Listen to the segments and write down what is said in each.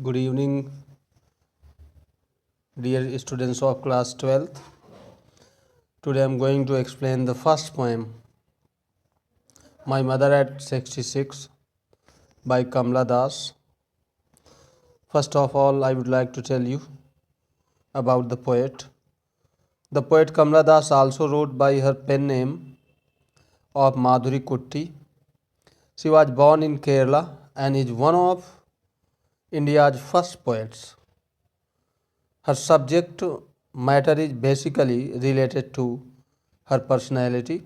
Good evening, dear students of class 12th. Today I am going to explain the first poem, My Mother at 66 by Kamla Das. First of all, I would like to tell you about the poet. The poet Kamla Das also wrote by her pen name of Madhuri Kutti. She was born in Kerala and is one of India's first poets. Her subject matter is basically related to her personality,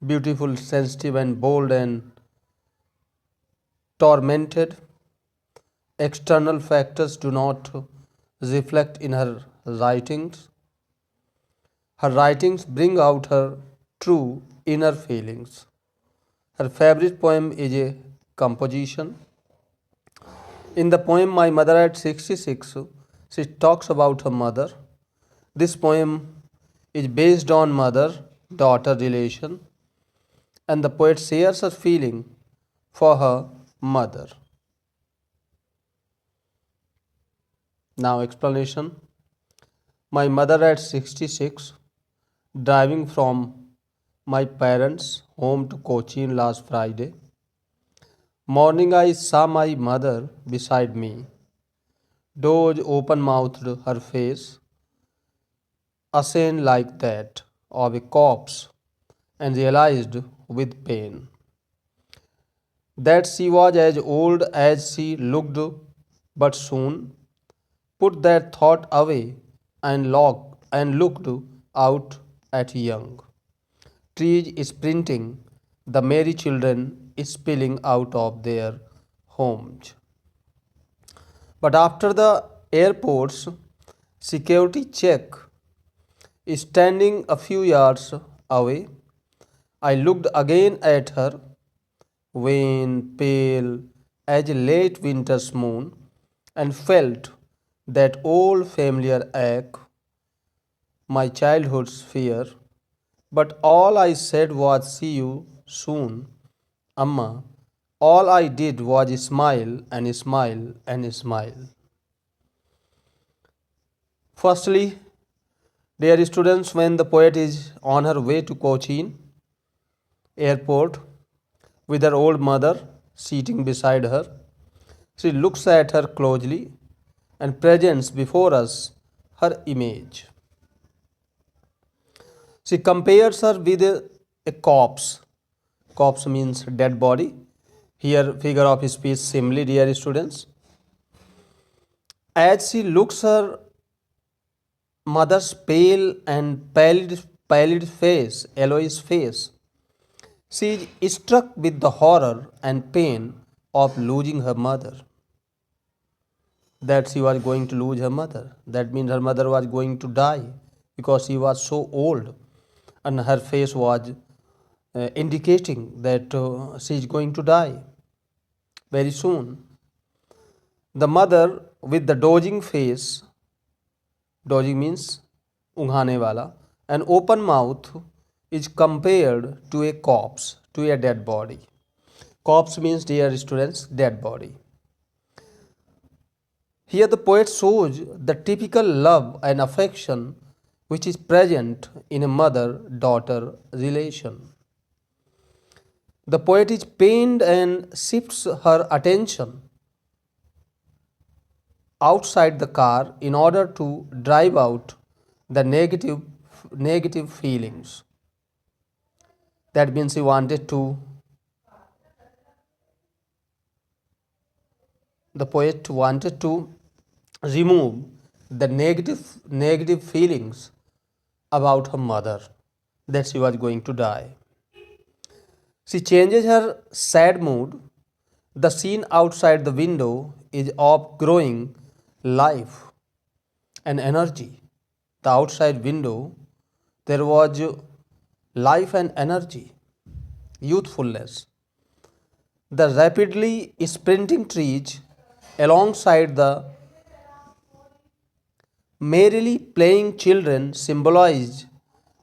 beautiful, sensitive, and bold and tormented. External factors do not reflect in her writings. Her writings bring out her true inner feelings. Her favorite poem is a composition. In the poem My Mother at 66, she talks about her mother. This poem is based on mother daughter relation, and the poet shares her feeling for her mother. Now, explanation. My mother at 66, driving from my parents' home to Cochin last Friday. Morning, I saw my mother beside me. Doge open mouthed her face, a scene like that of a corpse, and realized with pain that she was as old as she looked, but soon put that thought away and looked out at young trees sprinting, the merry children spilling out of their homes. But after the airport's security check, standing a few yards away, I looked again at her, wan, pale as a late winter's moon, and felt that old familiar ache, my childhood's fear. But all I said was, "See you soon, Amma." All I did was smile and smile and smile. Firstly, dear students, when the poet is on her way to Cochin airport with her old mother sitting beside her, she looks at her closely and presents before us her image. She compares her with a corpse. Corpse means dead body. Here, figure of speech simply, dear students. As she looks her mother's pallid face, yellowish face, she is struck with the horror and pain of losing her mother. That she was going to lose her mother. That means her mother was going to die because she was so old and her face was indicating that she is going to die very soon. The mother with the dodging face, dodging means unghane wala, an open mouth is compared to a corpse, to a dead body. Corpse means, dear students, dead body. Here the poet shows the typical love and affection which is present in a mother-daughter relation. The poet is pained and shifts her attention outside the car in order to drive out the negative feelings. That means he wanted to, the poet wanted to remove the negative feelings about her mother, that she was going to die. She changes her sad mood. The scene outside the window is of growing life and energy. The outside window, there was life and energy, youthfulness. The rapidly sprinting trees alongside the merrily playing children symbolize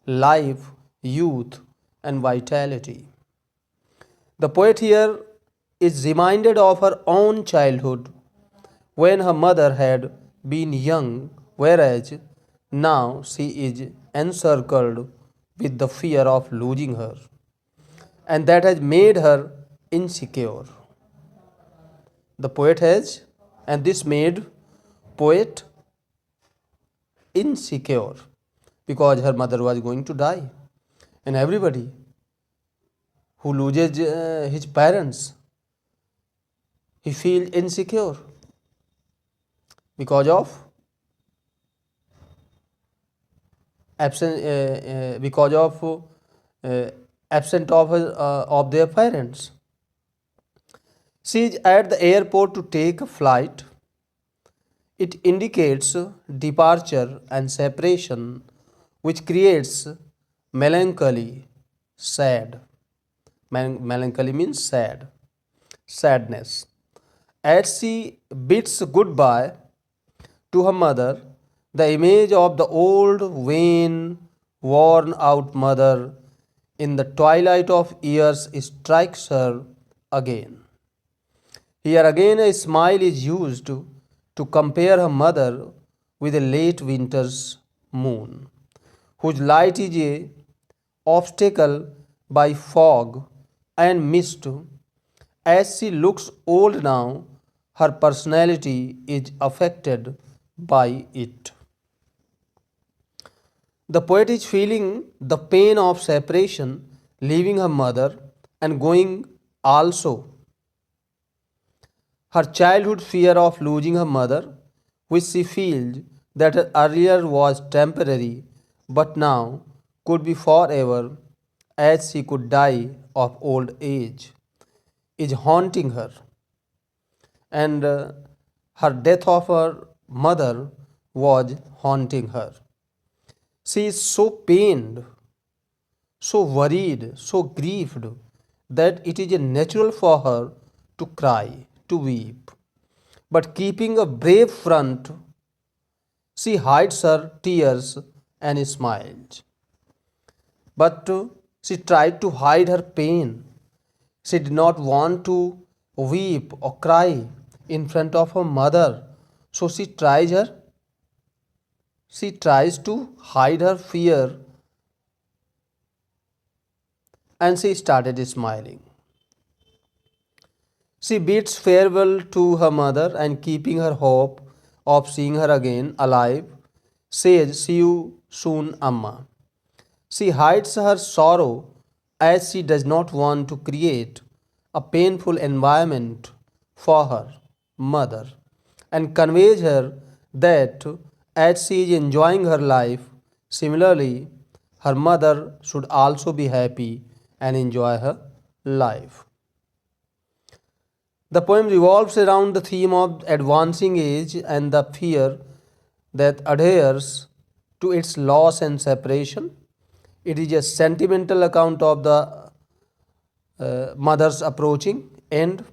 life, youth, and vitality. The poet here is reminded of her own childhood when her mother had been young, whereas now she is encircled with the fear of losing her, and that has made her insecure. The poet has, and this made poet insecure because her mother was going to die, and everybody who loses his parents, he feels insecure because of uh, absent of their parents. She is at the airport to take a flight. It indicates departure and separation, which creates melancholy, sad. Melancholy means sad, sadness. As she bids goodbye to her mother, the image of the old, vain, worn out mother in the twilight of years strikes her again. Here again, a smile is used to compare her mother with a late winter's moon, whose light is a obstacle by fog and mist. As she looks old now, her personality is affected by it. The poet is feeling the pain of separation, leaving her mother and going also. Her childhood fear of losing her mother, which she feels that earlier was temporary but now could be forever, as she could die of old age, is haunting her. And her death of her mother was haunting her. She is so pained, so worried, so grieved that it is natural for her to cry, to weep. But keeping a brave front, she hides her tears and smiles. But she tried to hide her pain. She did not want to weep or cry in front of her mother. So she tries to hide her fear, and she started smiling. She bids farewell to her mother and keeping her hope of seeing her again alive, says, "See you soon, Amma." She hides her sorrow as she does not want to create a painful environment for her mother and conveys her that as she is enjoying her life, similarly, her mother should also be happy and enjoy her life. The poem revolves around the theme of advancing age and the fear that adheres to its loss and separation. It is a sentimental account of the mother's approaching end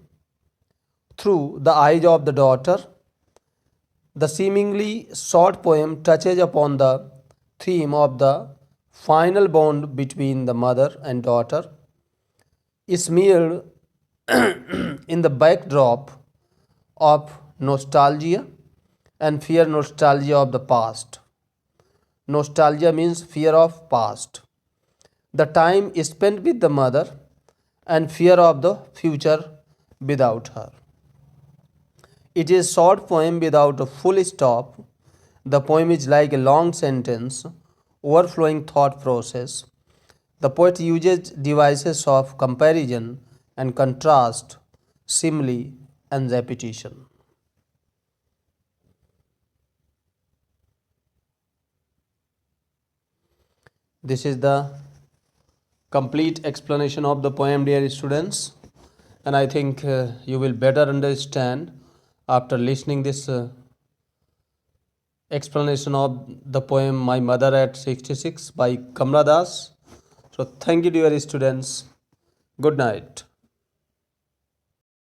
through the eyes of the daughter. The seemingly short poem touches upon the theme of the final bond between the mother and daughter, smeared in the backdrop of nostalgia and fear nostalgia of the past. Nostalgia means fear of past. The time is spent with the mother and fear of the future without her. It is a short poem without a full stop. The poem is like a long sentence, overflowing thought process. The poet uses devices of comparison and contrast, simile, and repetition. This is the complete explanation of the poem, dear students, and I think you will better understand after listening this explanation of the poem My Mother at 66 by Kamla Das. So thank you, dear students. Good night.